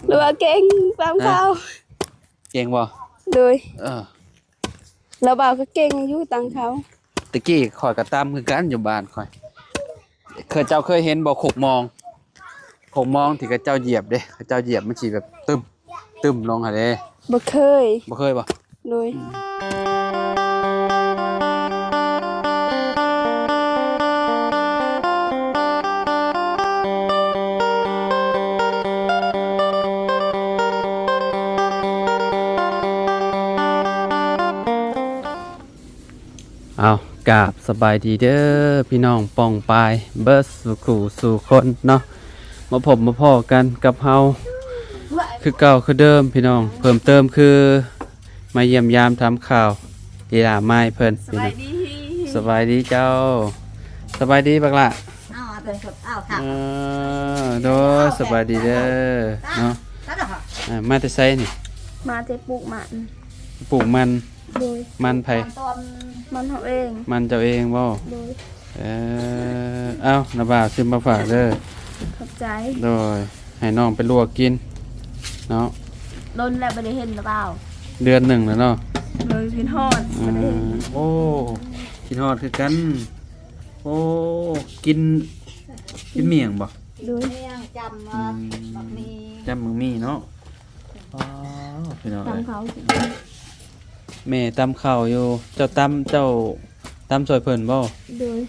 หรือว่าเก่งตามเขาเก่งบ่โดยเออแล้วบ่าวก็เก่งอยู่ตามเขาตะกี้ข่อยก็ตามคือกันอยู่บ้านข่อยเคยเห็นบ่โขกมองที่เขาเจ้าเหยียบเด้เขาเจ้าเหยียบมันสิแบบตึมลงหั่นเด้บ่เคยบ่เคยบ่โดยเอากราบสบายดีเด้อพี่น้องปองปายเบิร์สสู่คนเนาะมาพบมาพ่อกันกับเฮาคือเก่าคือเดิมพี่น้องเพิ่มเติมคือมาเยี่ยมยามทำข่าวดีลาไม้เพิ่นพี่น้องสบายดีเจ้าสบายดีบักละโดสบายดีเด้อเนาะมาแต่ไสนี่มาแต่ปลูกมันโดยมันไผมันเฮาเองมันเจ้าเองบ่โดยเอ้าน้าบ่าวซื้อมาฝากเด้อขอบใจโดยให้น้องไปลวกกินเนาะโดนแล้วบ่ได้เห็นหรือเปล่าเดือนหนึ่งแล้วเนาะเลยกินฮอดบ่ได้เห็นโอ้กินฮอดคือกันโอ้กินเมี่ยงบ่โดยจำมึงมีเนาะอ๋อพี่น้องตามเขาแม่ตำข้าวอยู่เจ้าตำซอยเพิ่นบ่โดย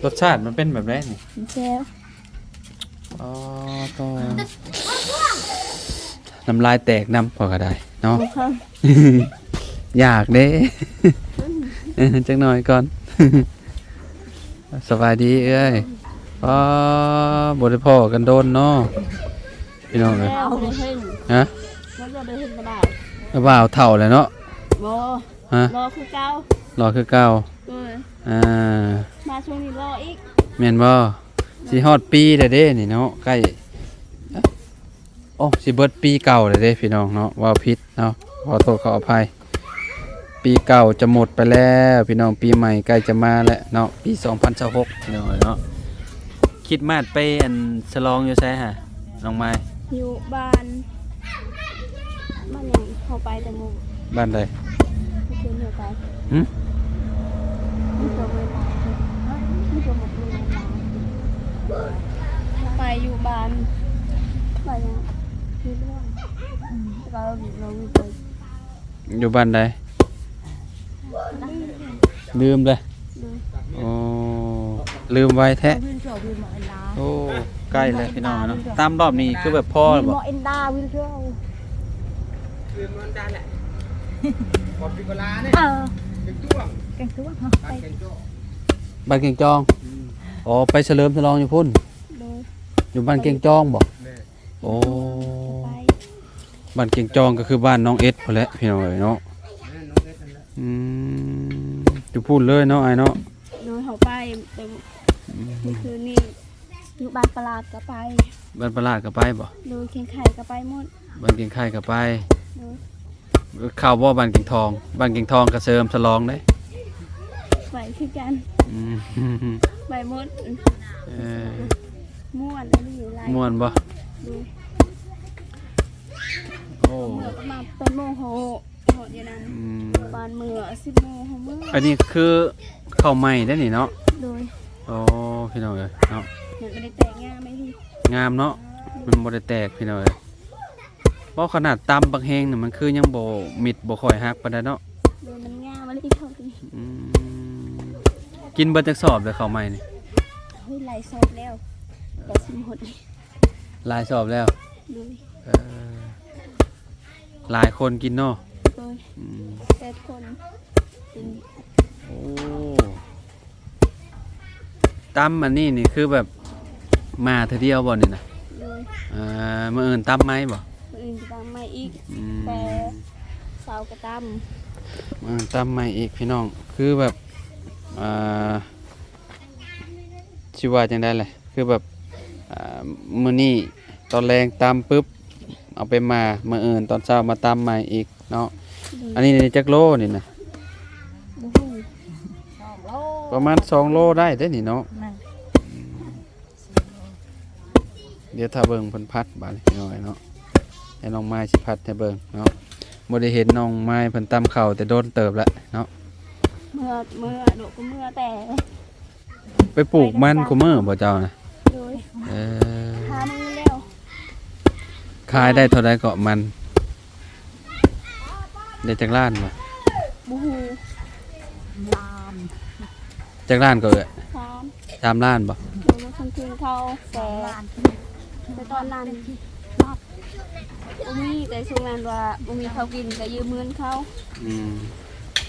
รสชาติมันเป็นแบบไรนี่แซ่บอ๋อก็น้ำลายแตกน้ำพอก็ได้เนาะอยากเด้จังหน่อยก่อนสบายดีเอ้ยอ๋อบริพ่อกันโดนเนาะพี่น้องเลยฮะบ่าวเท่าเลยเนาะบ่ฮะรอคือเก่ารอคือเก่ามาช่วงนี้รออีกแม่นบ่สิฮอดปีเด้นี่เนาะใกล้โอ้สิเบิดปีเก่าเด้พี่น้องเนาะว่าผิดเนาะขอโทษขออภัยปีเก่าจะหมดไปแล้วพี่น้องปีใหม่ใกล้จะมาแล้วเนาะปี2026พี่น้องเนาะคิดมาดไปอันฉลองอยู่ไสฮะน้องไม้อยู่บ้านยังเข้าไปแต่งงบ้านใดไม่เคยเข้าไปหืมไม่เคยเวลาไม่เคยหมดเวลาไปอยู่บ้านยังคือเรื่องเราไปอยู่บ้านใดลืมเลยโอ้ลืมไว้แท้โอ้ใกล้เลยพี่น้องเนาะตามรอบนี้คือแบบพ่อหรือเปล่าบ้านเก่งจองอ๋อไปเฉลิมฉลองอยู่พุ่นอยู่บ้านเก่งจองบ่โอ้บ้านเก่งจองก็คือบ้านน้องเอ็ดพอแล้วพี่น้องเนาะอยู่พูดเลยเนาะไอ้เนาะโดยเขาไปแต่คือนี่อยู่บ้านประหลาดก็ไปบ้านประหลาดก็ไปบ่โดยเคียงไข่ก็ไปหมดบ้านเก่งไข่ก็ไปข่าวว่าบ้านเก่งทองก็เสริมฉลองได้ไปคือกันไปหมดม่วนอันนี้อยู่ไรม่วนบ่โอ้มาเป็นโมโหอยู่นั้นบานมือ10 โมงมื้ออันนี้คือข้าวใหม่ได้นี่เนาะโดยโอ้พี่น้องเอ้ยเนาะมันบ่ได้แตกงามไหมพี่งามเนาะมันบ่ได้แตกพี่น้องเอ้ยบ่ขนาดตำบักแฮงนี่มันคือยังบ่มิดบ่ค่อยฮักปานใดเนาะมันงามมันอีเท่านี้กินเบิดจักสอบเลยข้าวใหม่นี่เฮ้ยหลายสอบแล้วแต่สิหมดหลายสอบแล้วหลายคนกินเนาะ8 คนโอ้ตำอันนี้นี่คือแบบมาเธอเดียวบ่นี่นะมื้ออื่นตำไหมบ่มื้ออื่นตำไหมอีกแต่เสาร์ก็ตำตำไหมอีกพี่น้องคือแบบชิว่าจังได้เลยคือแบบมื้อนี้ตอนแรงตำปึ๊บเอาไปมามื้ออื่นตอนเช้ามาตำใหม่อีกเนาะอันนี้จักโลนี่นะประมาณ2 โลได้นี่เนาะ เดี๋ยวถ้าเบิ่งเพิ่นพัดบาดนี้พี่น้องเนาะให้น้องไม้สิพัดให้เบิ่งเนาะบ่ได้เห็นน้องไม้เพิ่นตำข้าวแต่โดนเติบแล้วเนาะ เมื่อโดดก็เมื่อแต่ ไปปลูกมันคุมื้อบ่เจ้านะ โดย เออ หามือแล้ว ขายได้เท่าใดก็มันได้จักล้านบ่ บูฮูลาม จักล้านก็เอ้ย 3 3ล้านบ่ โดนรถคนคืนเขาแต่แต่ตอนนั้นบ่มีแต่ช่วงนั้นว่าบ่มีเขากินก็ยืมเงินเขา อืม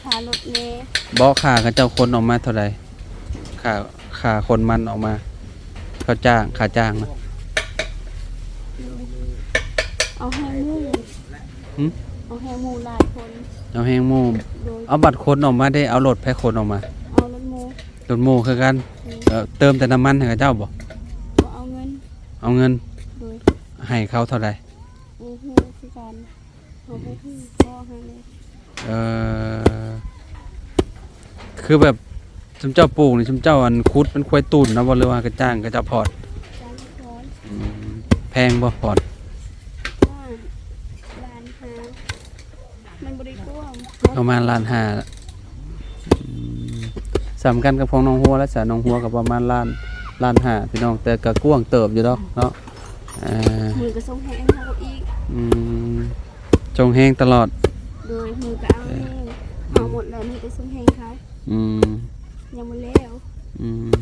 ค่ารถเมล์ บ่ค่าเขาเจ้าคนออกมาเท่าใดค่าคนมันออกมาเขาจ้างค่าจ้างนะ เอาให้หมู่ หึ เอาให้หมู่หลายคน เอาแฮงหมู่ โดย เอาบัตรคนออกมาได้เอารถแพ็คคนออกมา เอารถหมู่ รถหมู่คือกันเติมแต่น้ำมันให้เขาเจ้าบ่ บ่เอาเงิน เอาเงิน โดย ให้เขาเท่าใด บูฮูคือกันเอาบูฮูก็ให้เลย เออคือแบบชุมเจ้าปลูกนี่ชุมเจ้าอันคุดเป็นควายตุ่นนะบ่หรือว่ากระจ้างกระเจ้าพอด จานร้อน อืมแพงบ่พอด ว่าร้านหามันบริกร ประมาณล้านห้าสำคัญกับของน้องหัวและสาน้องหัวกับประมาณล้านห้าพี่น้องแต่ก็กว้างเติบอยู่ดอกเนาะมือก็ส่งแห้งเขาอีก อืมจงแห้งตลอด โดยมือก็เอาแห้งเอาหมดแล้วมือก็ส่งแห้งเขา อืม ยังไม่แล้ว อืม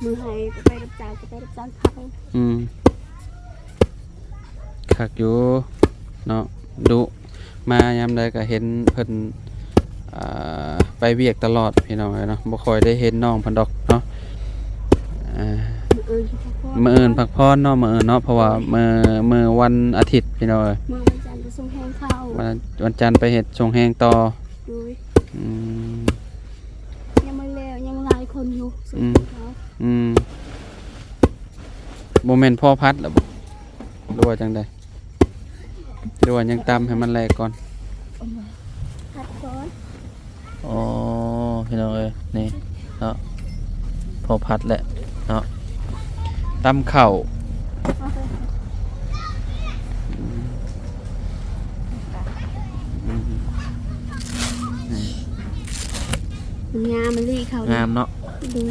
มือให้ก็ไปรับจ้างเขา อืมคักอยู่เนาะดุมายามใดก็เห็นเพิ่นไปเวียกตลอดพี่น้องเนาะบ่ค่อยได้เห็นน้องเพิ่นดอกเนาะมื้ออื่นพักผ่อนเนาะมื้ออื่นเนาะเพราะว่ามื้อวันอาทิตย์พี่น้อง มือวันจันทร์ก็ส่งแห้งเขา วันจันทร์ไปเฮ็ดชงแห้งต่อ โดย อืม ยังไม่แล้วยังหลายคนอยู่ส่ง อืม ให้เขา อืมบ่แม่นพ่อพัดล่ะบ่หรือว่าจังได๋หรือว่ายังตำให้มันแลกก่อน ผัดก้อน อ๋อพี่น้องเอ้ยนี่เนาะพอพัดแหละเนาะตำข้าว เอาไป อืม มันงามมันรีเขา งามเนาะ ดู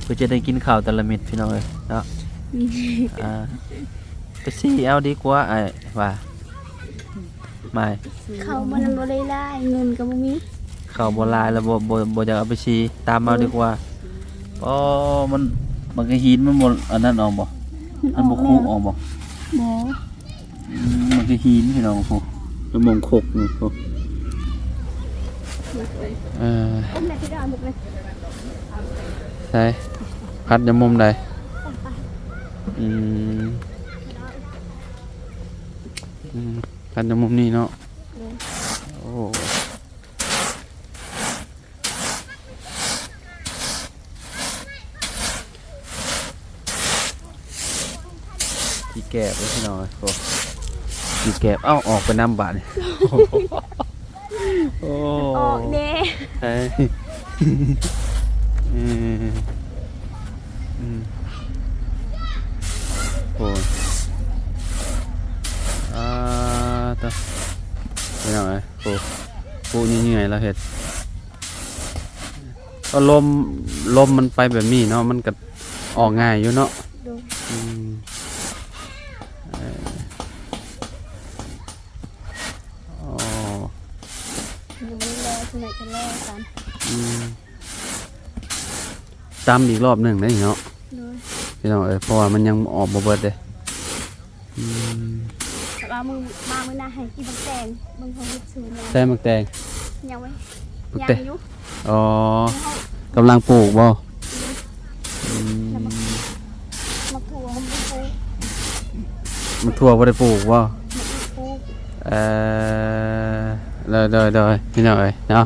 เพื่อจะได้กินข้าวแต่ละเม็ดพี่น้องเอ้ยเนาะไปซี่เอาดีกว่าไอ้ว่าไม่ เขามันบ่ได้ไล่เงินก็บ่มี ข้าวบ่หลายแล้วบ่จะเอาไปซี่ตามเอาดีกว่าอ๋อมันก็หินมันบ่อันนั้นออกบ่อันบ่คุออกบ่ หมอ มันก็หินพี่น้องพวกน้ำมงคกนี่พวก ต้มแม่ที่ดาวหมดเลย ใช่พัดยำมุมใดอืมพัดยำมุมนี่เนาะโอ้ที่แกบเลยพี่น้องโอ้ที่แกบเอ้าออกไปน้ำบาดนี่โอ้ ออกเน่ ใช่โอ้ยต่อไม่เอาไงปูเหนื่อยๆแล้วเห็ดก็ลมมันไปแบบนี้เนาะมันก็ออกง่ายอยู่เนาะ ดู อ๋อ ยังไม่ได้แล้วที่ไหนจะแล้วกัน ตำอีกรอบหนึ่งได้เนาะ ดู พี่น้องเพราะว่ามันยังออกบ่เบิดเลย แต่ว่ามือมามือหน้าให้กินบักแตงมึงเขาเฮ็ดซื้อเนี่ย ใส่หมึกแตง ยังไว้ หมึก ยัง แตง อยู่ อ๋อ แล้ว กำลังปลูกบ่ มาถั่วเขาไม่ปลูก มันทั่วบ่ได้ปลูกบ่ มาปลูก เลยพี่น้องเนาะ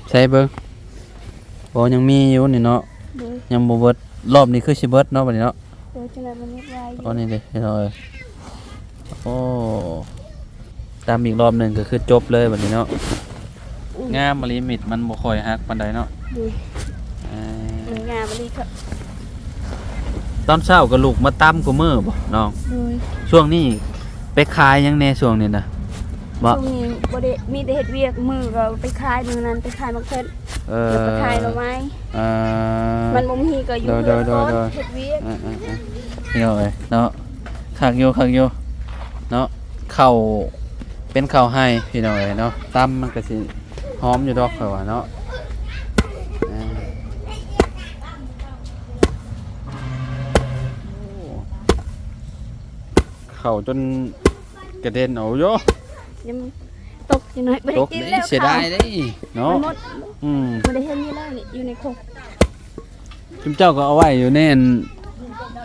ใส่เบิ่งบ่ยังมีอยู่นี่เนาะ ดู ยังบ่เบิดรอบนี้คือสิเบิดเนาะบัดนี้เนาะ ดูจังไรมันนิดไรอยู่ อ๋อนี่เด้พี่น้องโอ้ตามอีกรอบหนึงก็คือจบเลยบัดนี้เนาะงามมะลิมิดมันบ่ค่อยฮักปานใดเนาะ ดู มันงามบ่ลีครับ ตอนเช้าก็ลูกมาตำกูมื้อบ่น้อง โดย ช่วงนี้ไปขายยังแน่ช่วงนี้นะบ่ ช่วงนี้บ่ได้มีแต่เฮ็ดเวียกมือก็ไปขายมื้อนั้นไปขายมักเพ็ดแล้วก็ขายหน่อไม้ มันบ่มีก็อยู่เพื่อนก่อนเฮ็ดเวียก พี่น้องเอ้ยเนาะคักอยู่เนาะข้าวเป็นข้าวให้พี่น้องเอ้ยเนาะตำมันก็สิหอมอยู่ดอกข่อยว่าเนาะเข้าจนกระเด็นเอาโย ยังตกอยู่หน่อยบ่ ต ได้ ก กิน นี่ แล้ว เสียดายเด้เนาะ มันหมด บ่ได้เห็นอยู่แล้วนี่อยู่ในครก จุมเจ้าก็เอาไว้อยู่ใน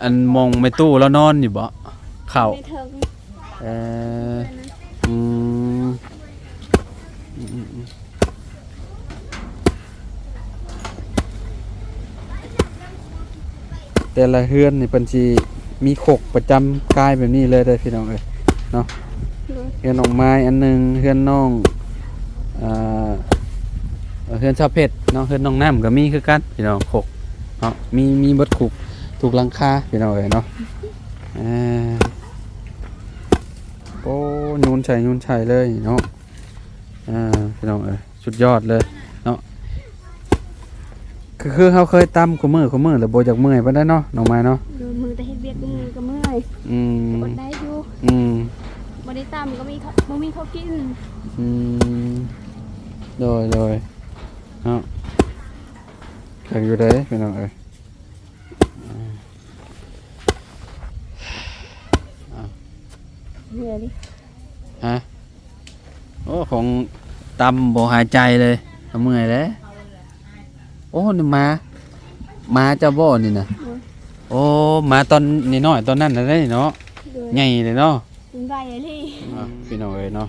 อันมองไม่ตู้แล้วนอนอยู่บ่ข้าว ในเทิง เอออืมแต่ละเฮือนนี่เพิ่นสิมีขกประจำกายแบบนี้เลยเด้อพี่น้องเอ้ยเนาะเฮือนน้องไม้อันหนึงเฮือนน้องอ่าเฮือนชาวเพชรเนาะเฮือนน้องน้ำก็มีคือกันพี่น้องขกเนาะมีเบิดขุกถูกหลังคาพี่น้องเอ้ยเนาะโอ้ยูนใช่เลยเนาะพี่น้องเอ้ยสุดยอดเลยเนาะคือเขาเคยตำขมือแล้วโบจากเมื่อยปานได้เนาะน้องไม้เนาะ ดูมือแต่เฮ็ดเวียกมือก็เมื่อย อืม กดได้อยู่ อืม บ่ได้ตำก็มีบ่มีข้าวกิน อืมโดยเนาะแข่งอยู่ได้พี่น้องเอ้ย เหนื่อยดิ ฮะโอ้ของตำบ่หายใจเลยเอาเมื่อยเลยโอ้นี่มาเจ้าบ่นี่นะโอ้มาตอนนี่น้อยตอนนั้นน่ะได้เนาะ โดย ใหญ่เลยเนาะ เป็นไรอะลี่ พี่น้องเอ้ยเนาะ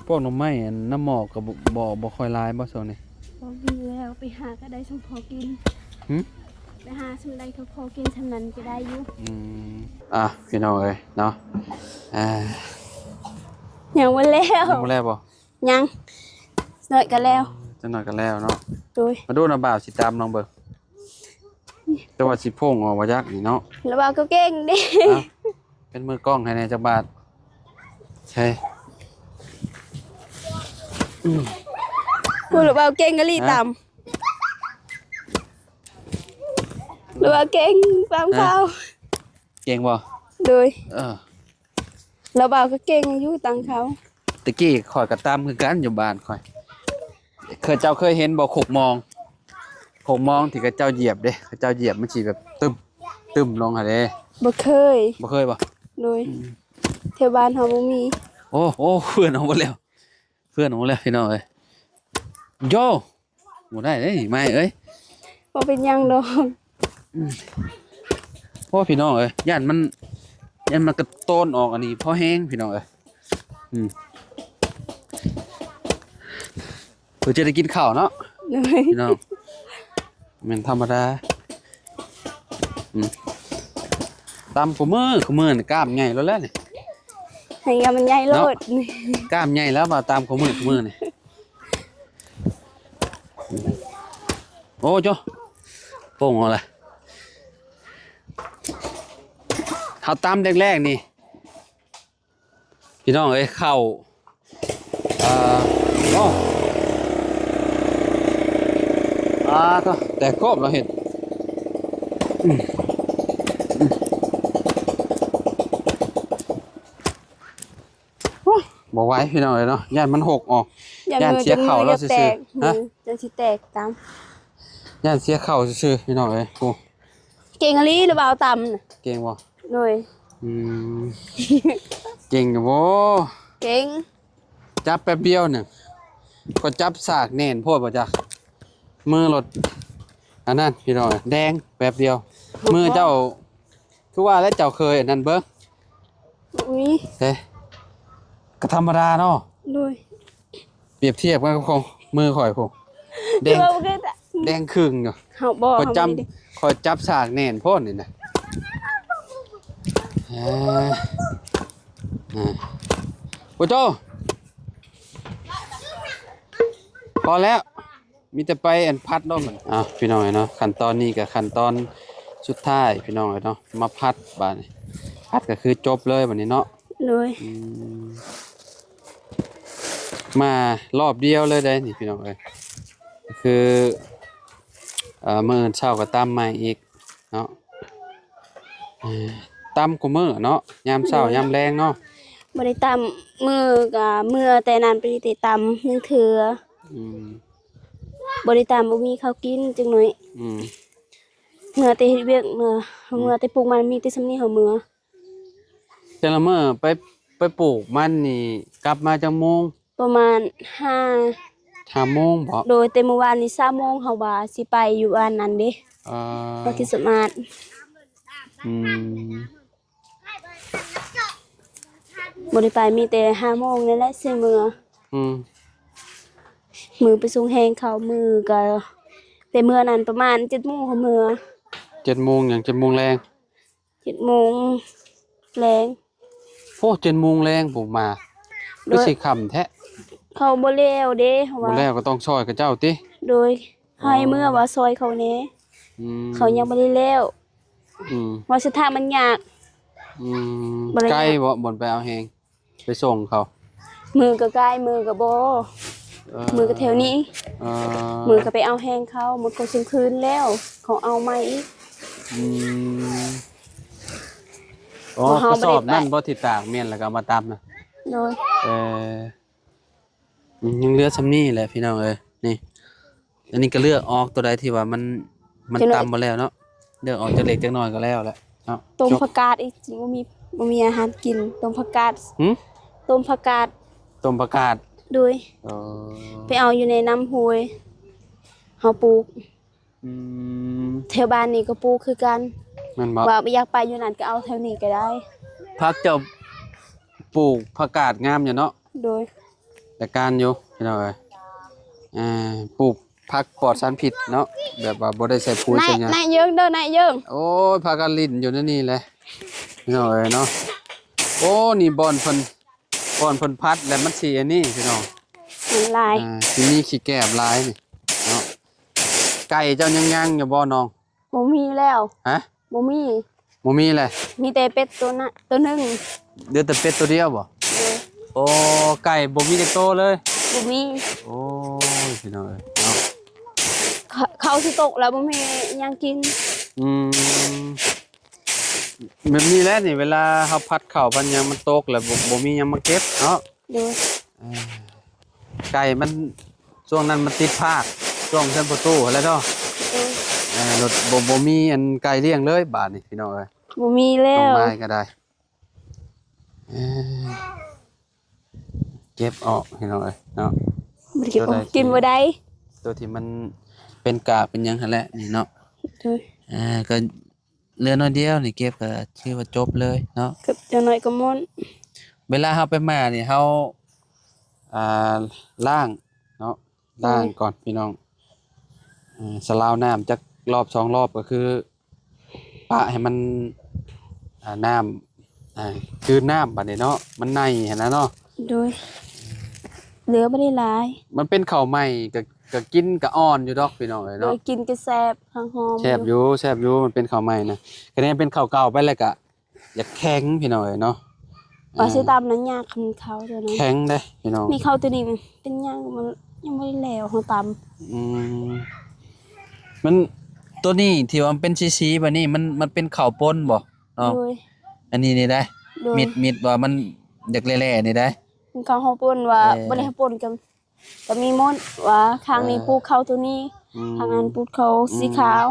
พวกหน่อไม้อันน้ำหมอกกับบ่ค่อยหลายบ่ส่วนนี้ บ่มีแล้วไปหาก็ได้สมพอกิน หึ ไปหาสมได้ก็พอกินทำนั้นก็ได้อยู่ พี่น้องเอ้ยเนาะยังบ่แล้ว ยังบ่แล้วบ่ ยังหน่อยก็แล้ว จังหน่อยก็แล้วเนาะ โดย มาดูนะบ่าวสิตามน้องเบิ่งแต่ว่าสิโพ่งออกว่ายักนี่เนาะ แล้วว่าก็เก่งดิ เอ้าเป็นมือกล้องให้แน่จักบาทใช่ พูดแล้วว่าเก่งก็รีตามหรือว่าเก่งตามเขา เก่งบ่ โดย เออ แล้วบ่าวก็เก่งอยู่ตามเขา ตะกี้ข่อยก็ตามคือกันอยู่บ้านข่อยเจ้าเคยเห็นบ่ขกมองที่เขาเจ้าเหยียบเด้เขาเจ้าเหยียบมันสิแบบตึมลงหั่นเด้ บ่เคย บ่เคยบ่ โดยแถวบ้านเฮาบ่มี โอ้เพื่อนออกมาแล้วพี่น้องเอ้ยโยบ่ได้เด้ไม่เอ้ย บ่เป็นหยังดอก เพราะพี่น้องเอ้ยย่านมันกระโตนออกอันนี้เพราะแห้งพี่น้องเอ้ยเพื่อจะได้กินข้าวเนาะ โดย พี่น้องแม่นธรรมดาตามกูมือนี่กล้ามใหญ่แล้วนี่ ให้งานมันใหญ่โลด กล้ามใหญ่แล้วมาตามกูมือนี่โอ้โจโป่งเอาเลยเขาตามแรกๆนี่พี่น้องเอ้ยเข้าโอ้ก็แต่ครบเราเห็นบอกไว้พี่น้องเลยเนาะย่านมันหกออกย่านเสียเข่าแล้วซื่อๆฮะ จะสิแตกตาม ย่านเสียเข่าซื่อๆพี่น้องเลยโอ้ เก่งอะลีหรือเปล่าตำน่ะ เก่งบ่ โดย เก่งอยู่บ่ เก่ง จับแป๊บเดียวเนี่ยก็จับสากแน่นโพดบ่จ๊ะมือรถอันนั้นพี่น้องแดงแป๊บเดียวมือเจ้าคือว่าแล้วเจ้าเคยอันนั้นเบิ่ง มี เฮ้ก็ธรรมดาเนาะ โดย เปรียบเทียบกันกับของมือข่อยผมแดง เราก็ได้ แดงครึ่งอยู่ เฮาบ่ ข่อย เฮา จ บ่ได้ ำข่อยจับสากแน่นโพดนี่นะ ปุโตพอแล้วมีแต่ไปอันพัดเนาะมันพี่น้องเนาะขั้นตอนนี้กับขั้นตอนสุดท้ายพี่น้องเนาะมาพัดบาดนี้พัดก็คือจบเลยบัดนี้เนาะเลยมารอบเดียวเลยได้นี่พี่น้องเอ้ยคือมื้อเช้าก็ตำใหม่อีกเนาะตำกูมื้อเนาะยามเช้ายามแลงเนาะบ่ได้ตำมื้อก็มื้อแต่นั้นไปได้ตำนึงเถื่อบ่ได้ตำบ่มีข้าวกินจังหน่อยเมื่อแต่เฮ็ดเวียกเมื่อแต่ปลูกมันมีแต่ซำนี้เฮาเมื่อแต่ละมื้อไปปลูกมันนี่กลับมาจังโมงประมาณ5 โมงบ่โดยแต่เมื่อวานนี้3 โมงเฮาว่าสิไปอยู่อันนั้นเด้ปฏิสมาธิบ่ได้ไปมีแต่5 โมงนั่นแหละสิมื้อมือไปส่งแฮงเขามือก็แต่มื้อนั้นประมาณ7 โมงเขามื้อ7 โมงหยัง7 โมงแลง7 โมงแลงโอ้7 โมงแลงผมมาคือสิค่ำแท้เขาบ่แล้วเด้ว่าบ่แล้วก็ต้องช่วยกับเจ้าติโดยให้เมื่อว่าซอยเขาแน่เขายังบ่ได้แล้วว่าสิทางมันยากใกล้บ่ไปเอาแฮงไปส่งเขามือก็ใกล้มือก็บ่มือก็แถวนี้มือก็ไปเอาแฮงเขาหมดก็สิคืนแล้วเขาเอาใหม่อีกอ๋อกระสอบนั่นบ่ที่ตากเม่นแล้วก็มาตำน่ะโดยยังเหลือซำนี้แหละพี่น้องเอ้ยนี่อันนี้ก็เลือกออกตัวใดที่ว่ามันตำบ่แล้วเนาะเลือกออกจักเล็กจักน้อยก็แล้วแหละเนาะต้มผักกาดอีกบ่มีอาหารกินต้มผักกาดต้มผักกาดโดยไปเอาอยู่ในน้ำห้วยเฮาปลูกแถวบ้านนี่ก็ปลูกคือกันว่าอยากไปอยู่นั่นก็เอาแถวนี้ก็ได้ผักเจ้าปลูกผักกาดงามอยู่เนาะโดยแต่การอยู่พี่น้องเอ้ยปลูกผักปลอดสารพิษเนาะแบบว่าบ่ได้ใส่ปุ๋ยใส่หยังนายเยิงเด้อนายเยิงโอ้ยผักกะลิ้นอยู่นี่แหละพี่น้องเอ้ยเนาะโอ้นี่บ่อนเพิ่นพัดแล้วมันสิอันนี้พี่น้องลายสิมีขี้แก้มลายนี่เนาะไก่เจ้ายังอยู่บ่น้องบ่มีแล้วฮะบ่มีแหละมีแต่เป็ดตัวนึงเดือแต่เป็ดตัวเดียวบ่โอ้ไก่บ่มีจักโตเลยบ่มีโอ้ยพี่น้องเอ้ยเนาะเขาสิตกแล้วบ่มีหยังกินแบบนี้แหละนี่เวลาเฮาพัดข้าวพันหยังมันตกแล้วบ่มีหยังมาเก็บเนาะไก่มันช่วงนั้นมันติดภาคช่วงเส้นประตูแล้วเนาะรถบ่มีอันไก่เลี้ยงเลยบาดนี่พี่น้องเอ้ยบ่มีแล้วต้องไม้ก็ได้เก็บออกพี่น้องเอ้ยเนาะบ่เก็บออกกินบ่ได้ตัวที่มันเป็นกากเป็นหยังหั่นแหละนี่เนาะก็เหลือน้อยเดียวนี่เก็บก็ชื่อว่าจบเลยเนาะเก็บจังน้อยก็หมดเวลาเฮาไปมานี่เฮาล้างเนาะล้างก่อนพี่น้องสลาวน้ำจักรอบ2 รอบก็คือปะให้มันน้ำคือน้ำบัดนี้เนาะมันในหั่นนะเนาะโดยเหลือบ่ได้หลายมันเป็นข้าวใหม่ก็กินก็อ่อนอยู่ดอกพี่น้องเอ้ยเนาะกินก็แซ่บหอมแซ่บอยู่มันเป็นข้าวใหม่นะคะแนนเป็นข้าวเก่าไปแล้วก็อยากแข็งพี่น้องเอ้ยเนาะว่าสิตามนั้นยากคือเขาเด้อเนาะแข็งเด้พี่น้องมีข้าวตัวนี้เป็นหยังมันยังบ่ได้แล้วเฮาตมันตัวนี้ที่ว่ามันเป็นซีๆบัดนี้มันเป็นข้าวป่นบ่เนาะอันนี้นี่ได้มิดว่ามันเด็กแล่ๆนี่ได้เป็นข้าวเฮาป่นว่าบ่ได้ป่นกันก็มีหมดว่าข้างนี้ปลูกข้าวตัวนี้ข้างนั้นปลูกข้าวสีขาว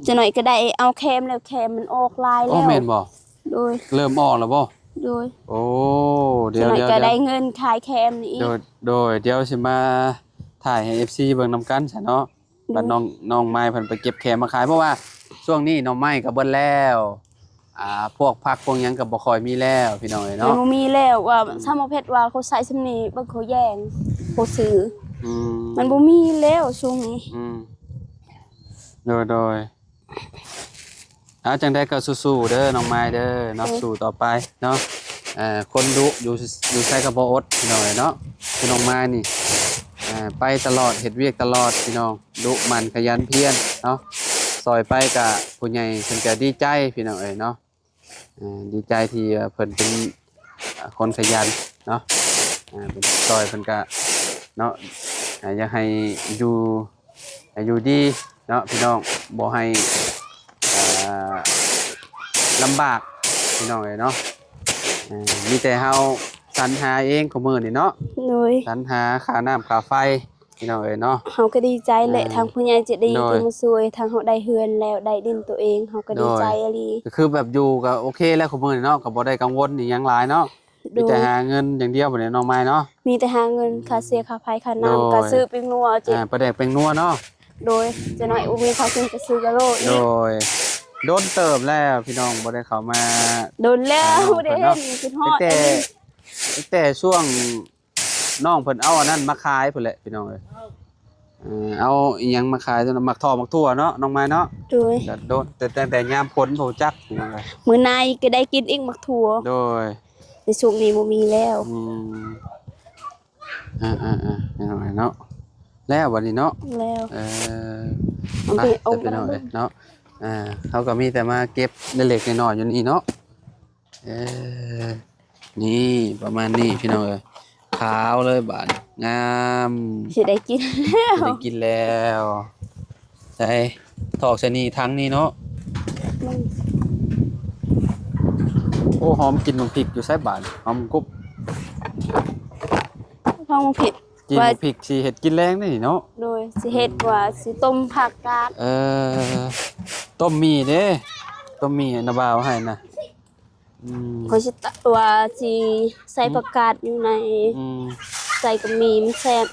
จะหน่อยก็ได้เอาแคมแล้วแคมมันออกลายแล้วแม่นบ่โดยเริ่มออกแล้วบ่โดยโอ้เดี๋ยวก็ได้เงินขายแคมนี่โดยเดี๋ยวสิมาถ่ายให้ FC เบิ่งนำกันซะเนาะบัดน้องไม้เพิ่นไปเก็บแคมมาขายเพราะว่าช่วงนี้น้องไม้ก็เบิดแล้วพวกผักพวกหยังก็บ่ค่อยมีแล้วพี่น้องเอ้ยเนาะบ่มีแล้วว่าถ้ามาเพชรว่าเขาใส่ซำนี้บ่เขาแย่งเขาซื้อมันบ่มีแล้วช่วงนี้โดย เอาจังได้ก็สู้ๆเด้อน้องไม้เด้อเนาะสู้ต่อไปเนาะคนดุอยู่ใส่กระบอกอดพี่น้องเนาะพี่น้องไม้นี่ไปตลอดเฮ็ดเวียกตลอดพี่น้องดุมันขยันเพียรเนาะซอยไปกะผู้ใหญ่เพิ่นก็ดีใจพี่น้องเนาะดีใจที่เพิ่นเป็นคนขยันเนาะเป็นซอยเพิ่นก็เนาะอยากให้อยู่ดีเนาะพี่น้องบ่ให้ลำบากพี่น้องเนาะมีแต่เฮาสรรหาเองของมื้อนี่เนาะโดยสรรหาค่าน้ำค่าไฟพี่น้องเนาะเฮาก็ดีใจแหละทางผู้ใหญ่จะดีที่มาช่วยทางเฮาได้เฮือนแล้วได้ดินตัวเองเฮาก็ดีใจอะลีก็คือแบบอยู่ก็โอเคแล้วของมื้อนี่เนาะก็บ่ได้กังวลอีหยังหลายเนาะมีแต่หาเงินอย่างเดียวบ่ได้น้องไม้เนาะมีแต่หาเงินค่าเสียค่าไฟค่าน้ำก็ซื้อปิ้งนัวจิประแดกเป็นนัวเนาะโดยจะน้อยมีเขากินก็ซื้อกะโลอีกโดยโดนเติบแล้วพี่น้องบ่ได้เข้ามาโดนแล้วบ่ได้เห็นคิดฮอดแต่ช่วงน้องเพิ่นเอาอันนั้นมาขายพุ่นแหละพี่น้องเอ้ยเอาอีหยังมาขายตัวมักทอมักทั่วเนาะน้องไม้เนาะโดยโดนแต่ยามฝนบ่จักพี่น้องเอ้ยมื้อในก็ได้กินอีกมักถั่วโดยในช่วงนี้บ่มีแล้วพี่น้องเนาะแล้ววันนี้เนาะแล้วไปพี่น้องเอ้ยเนาะเขาก็มีแต่มาเก็บเล็กๆน้อยๆอยู่นี่เนาะนี่ประมาณนี้พี่น้องเอ้ยขาวเลยบาดงามสิได้กินแล้วได้กินแล้วใส่ถอกใส่นี่ทั้งนี้เนาะโอ้หอมกินน้ำพริกอยู่ใส่บาดหอมกุ๊บหอมผิดกินพริกสิเฮ็ดกินแรงนี่เนาะโดยสิเฮ็ดว่าสิต้มผักกาดต้มมีเด้ต้มมีนะบ่าวให้นะเขาสิว่าสิใส่ผักกาดอยู่ในใส่กับมีมันแซ่บ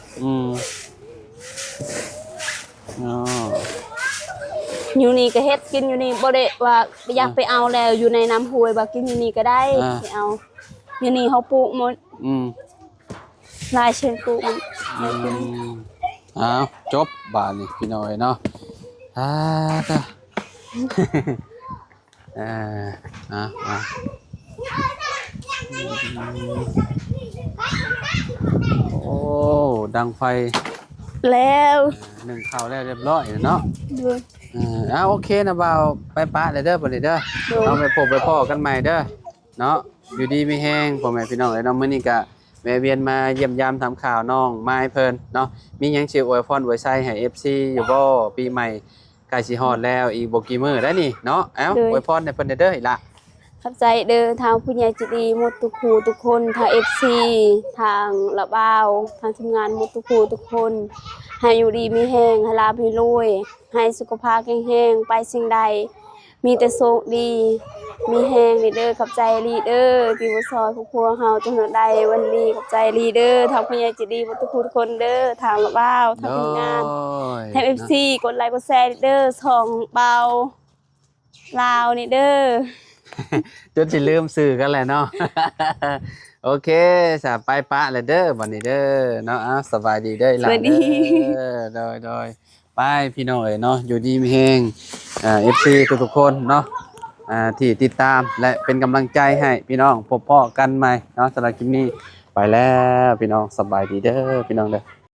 อยู่นี่ก็เฮ็ดกินอยู่นี่บ่ได้ว่าอยากไปเอาแล้วอยู่ในน้ำห้วยบ่กินอยู่นี่ก็ได้ไปเอาอยู่นี่เฮาปลูกหมดลายเชิงปลูกอ้าวจบบาดนี่พี่น้อยเนาะก็โอ้ดังไฟแล้วนึ่งข้าวแล้วเรียบร้อยเนาะโอเคนะบ่าวไปปะเลยเด้อบ่ได้เด้อเอาไปพบไปพ่อกันใหม่เด้อเนาะอยู่ดีมีแห้งพ่อแม่พี่น้องเนาะมื้อนี้ก็แวะเวียนมาเยี่ยมยามทำข่าวน้องไม้เพิ่นเนาะมีหยังสิอวยพรอวยไส้ให้ FC อยู่บ่ปีใหม่ใกล้สิฮอดแล้วอีกบ่กี่มื้อแล้วนี่เนาะอวยพรให้เพิ่นเด้ออีหล่ะขอบใจเด้อทางผู้ใหญ่ใจดีหมดทุกคู่ทุกคนทาง FC ทางละบ่าวทางทีมงานหมดทุกคู่ทุกคนให้อยู่ดีมีแห้งให้ลาภให้รวยให้สุขภาพแข็งแรงไปสิ่งใดมีแต่โชคดีมีแห้งเด้อขอบใจลีเดอร์ที่บ่ซอยพวกเฮาจนถึงได้วันนี้ขอบใจลีเดอร์ทางผู้ใหญ่ใจดีหมดทุกคู่ทุกคนเด้อทางละบ่าวทางทีมงานทาง FC กดไลค์กดแชร์เด้อช่องเบาลาวนี่เด้อจนสิลืมสื่อกันแหละเนาะโอเคสาไปปะเลยเด้อบัดนี้เด้อเนาะสบายดีเด้อหลานเด้อโดยไปพี่น้องเอ้ยเนาะอยู่ดีมีแฮงFC ทุกๆคนเนาะที่ติดตามและเป็นกำลังใจให้พี่น้องพบพ่อกันใหม่เนาะสำหรับคลิปนี้ไปแล้วพี่น้องสบายดีเด้อพี่น้องเด้อ